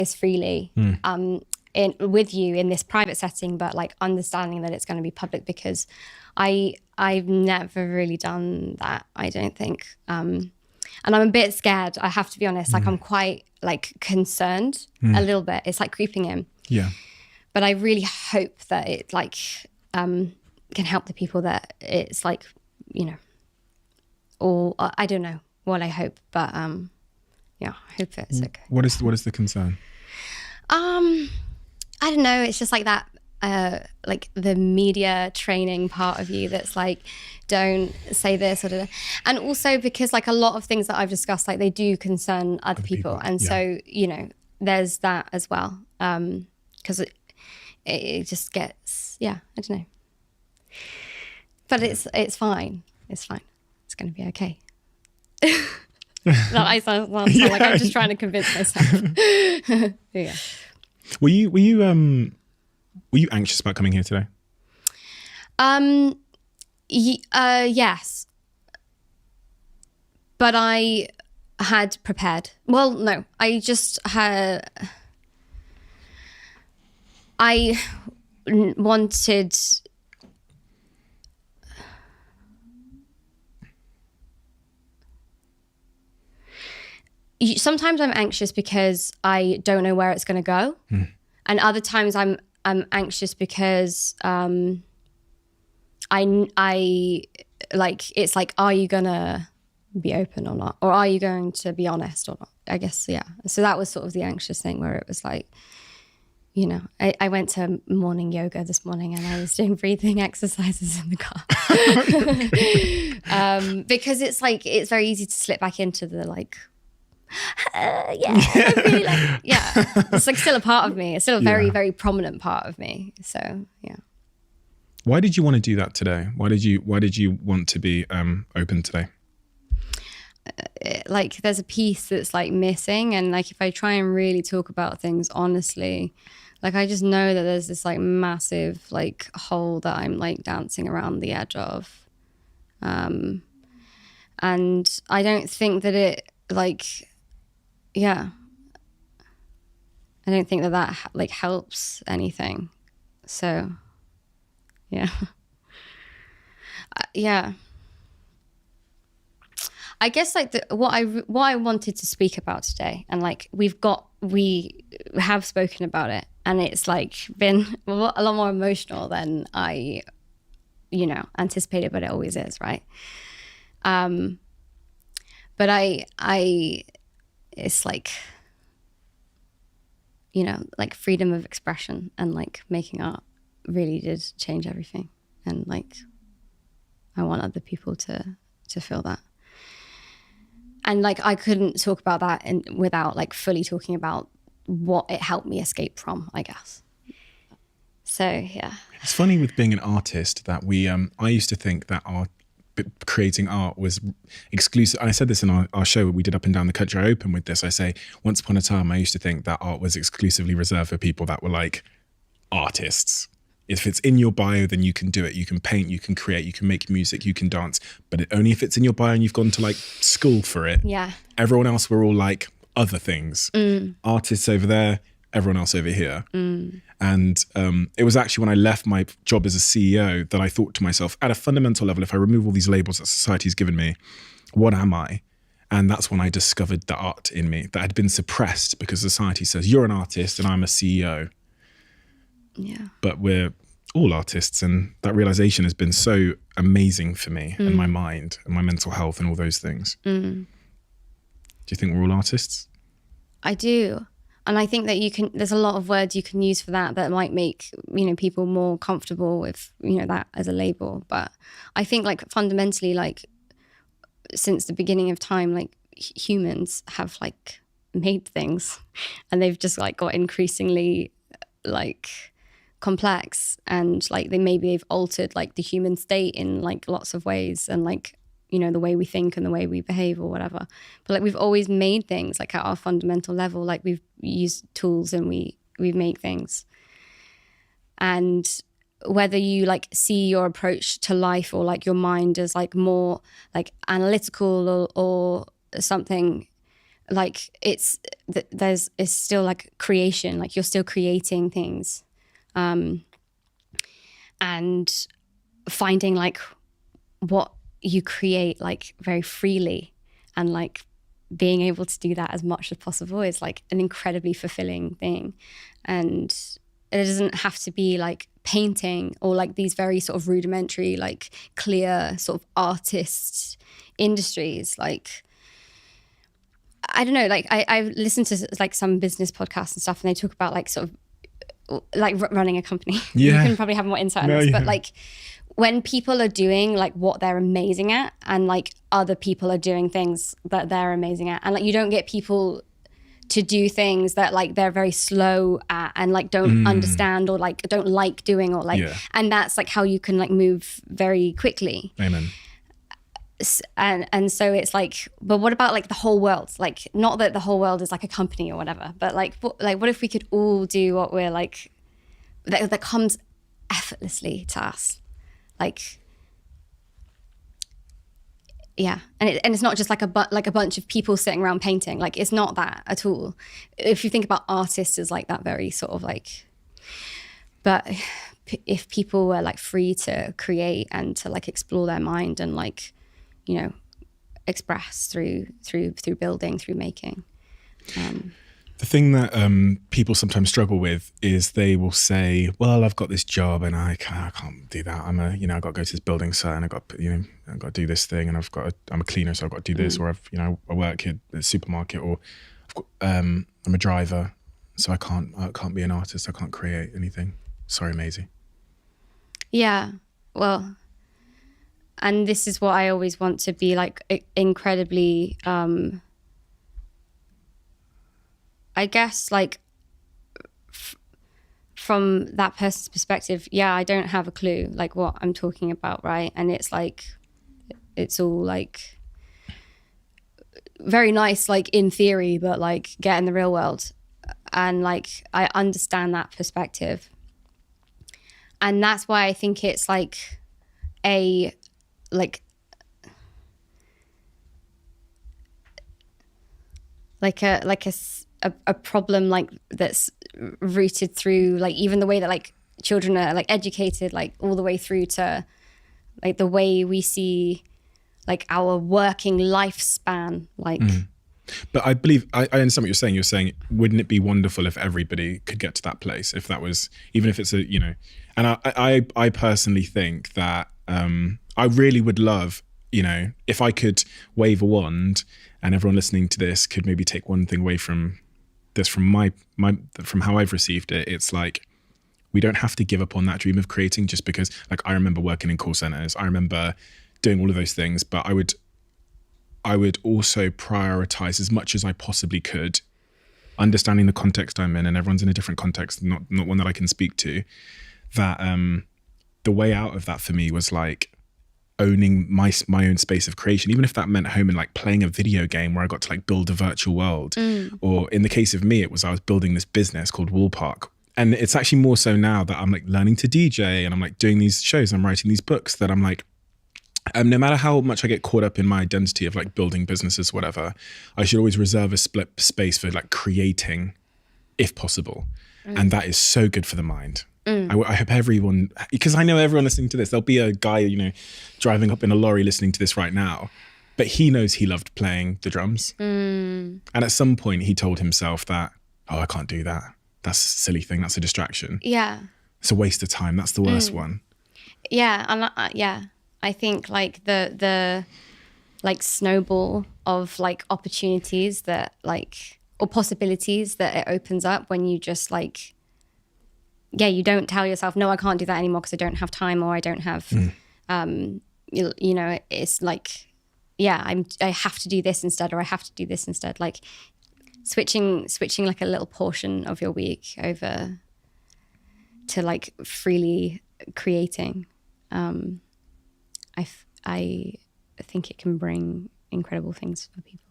this freely with you in this private setting, but like understanding that it's going to be public, because I've never really done that, I don't think. And I'm a bit scared, I have to be honest. Like I'm quite like concerned a little bit. It's like creeping in. Yeah. But I really hope that it like can help the people that it's like, you know, or I don't know what I hope, but yeah, I hope it's okay. What is the concern? I don't know. It's just like that, like the media training part of you that's like, don't say this or da. And also because like a lot of things that I've discussed, like they do concern other people. And so, you know, there's that as well. Because it just gets, I don't know. But it's fine. It's fine. It's going to be okay. I sound like I'm just trying to convince myself. Yeah. Were you anxious about coming here today? Yes. But I had prepared. Well, no, I wanted. Sometimes I'm anxious because I don't know where it's going to go. And other times I'm anxious because I like, it's like, are you going to be open or not? Or are you going to be honest or not? I guess, yeah. So that was sort of the anxious thing, where it was like, you know, I went to morning yoga this morning and I was doing breathing exercises in the car. Because it's like, it's very easy to slip back into the like, I really like, it's like still a part of me. It's still a very, very prominent part of me. So, yeah. Why did you want to do that today? Why did you want to be open today? Like there's a piece that's like missing, and like if I try and really talk about things honestly, like I just know that there's this like massive like hole that I'm like dancing around the edge of, and I don't think that it like, I don't think that like helps anything. So yeah. I guess like what I wanted to speak about today, and like we have spoken about it, and it's like been a lot more emotional than I, you know, anticipated, but it always is, right? But it's like, you know, like freedom of expression and like making art really did change everything, and like I want other people to feel that. And like I couldn't talk about that without like fully talking about what it helped me escape from, I guess. So yeah. It's funny with being an artist that I used to think that creating art was exclusive. I said this in our show we did Up and Down the Country. I opened with this. I say, once upon a time, I used to think that art was exclusively reserved for people that were like artists. If it's in your bio, then you can do it. You can paint, you can create, you can make music, you can dance. But only if it's in your bio and you've gone to like school for it. Yeah. Everyone else were all like other things. Artists over there, everyone else over here. And it was actually when I left my job as a CEO that I thought to myself, at a fundamental level, if I remove all these labels that society's given me, what am I? And that's when I discovered the art in me that had been suppressed because society says you're an artist and I'm a CEO. Yeah. But we're all artists, and that realization has been so amazing for me and my mind and my mental health and all those things. Do you think we're all artists? I do. And I think that there's a lot of words you can use for that might make, you know, people more comfortable with, you know, that as a label. But I think like fundamentally, like since the beginning of time, like humans have like made things, and they've just like got increasingly like complex, and like they've altered like the human state in like lots of ways, and like, you know, the way we think and the way we behave or whatever. But like we've always made things like at our fundamental level, like we've used tools and we make things. And whether you like see your approach to life or like your mind as like more like analytical or something, like it's still like creation, like you're still creating things, and finding like what you create like very freely, and like being able to do that as much as possible is like an incredibly fulfilling thing. And it doesn't have to be like painting or like these very sort of rudimentary, like clear sort of artist industries. Like, I don't know, like I've listened to like some business podcasts and stuff, and they talk about like sort of like running a company. You can probably have more insight on this, but like when people are doing like what they're amazing at, and like other people are doing things that they're amazing at, and like you don't get people to do things that like they're very slow at and like don't understand or like don't like doing, or like and that's like how you can like move very quickly. Amen. And so it's like, but what about like the whole world? Like, not that the whole world is like a company or whatever, but like what if we could all do what we're like that comes effortlessly to us? Like, yeah, and it's not just like a bunch of people sitting around painting. Like, it's not that at all. If you think about artists as like that very sort of like, but if people were like free to create and to like explore their mind and like, you know, express through building, through making. The thing that people sometimes struggle with is they will say, well, I've got this job and I can't do that. I've got to go to this building site and I've got to do this thing, and I'm a cleaner, so I've got to do this, or I work at the supermarket, or I'm a driver, so I can't be an artist. I can't create anything. Sorry, Maisie. Yeah, well, and this is what I always want to be like incredibly, I guess, like from that person's perspective, yeah, I don't have a clue like what I'm talking about, right? And it's like, it's all like very nice, like in theory, but like get in the real world. And like, I understand that perspective. And that's why I think it's like a problem like that's rooted through like even the way that like children are like educated, like all the way through to like the way we see like our working lifespan, like. But I believe I understand what you're saying. You're saying, wouldn't it be wonderful if everybody could get to that place? If that was, even if it's and I personally think that I really would love, if I could wave a wand and everyone listening to this could maybe take one thing away from this, from from how I've received it. It's like, we don't have to give up on that dream of creating just because, like, I remember working in call centers. I remember doing all of those things, but I would also prioritize as much as I possibly could, understanding the context I'm in, and everyone's in a different context, not one that I can speak to, that the way out of that for me was like owning my own space of creation, even if that meant home and like playing a video game where I got to like build a virtual world. Or in the case of me, it was I was building this business called Wall Park. And it's actually more so now that I'm like learning to DJ and I'm like doing these shows, I'm writing these books, that I'm like, no matter how much I get caught up in my identity of like building businesses, whatever, I should always reserve a split space for like creating, if possible. And that is so good for the mind. I hope everyone, because I know everyone listening to this, there'll be a guy, driving up in a lorry listening to this right now, but he knows he loved playing the drums. And at some point he told himself that, I can't do that. That's a silly thing. That's a distraction. Yeah. It's a waste of time. That's the worst one. Yeah. And yeah. I think like the like snowball of like opportunities that like, or possibilities that it opens up when you just like, you don't tell yourself, no, I can't do that anymore because I don't have time, or I don't have, it's like, I have to do this instead, or I have to do this instead. Like switching like a little portion of your week over to like freely creating. I think it can bring incredible things for people.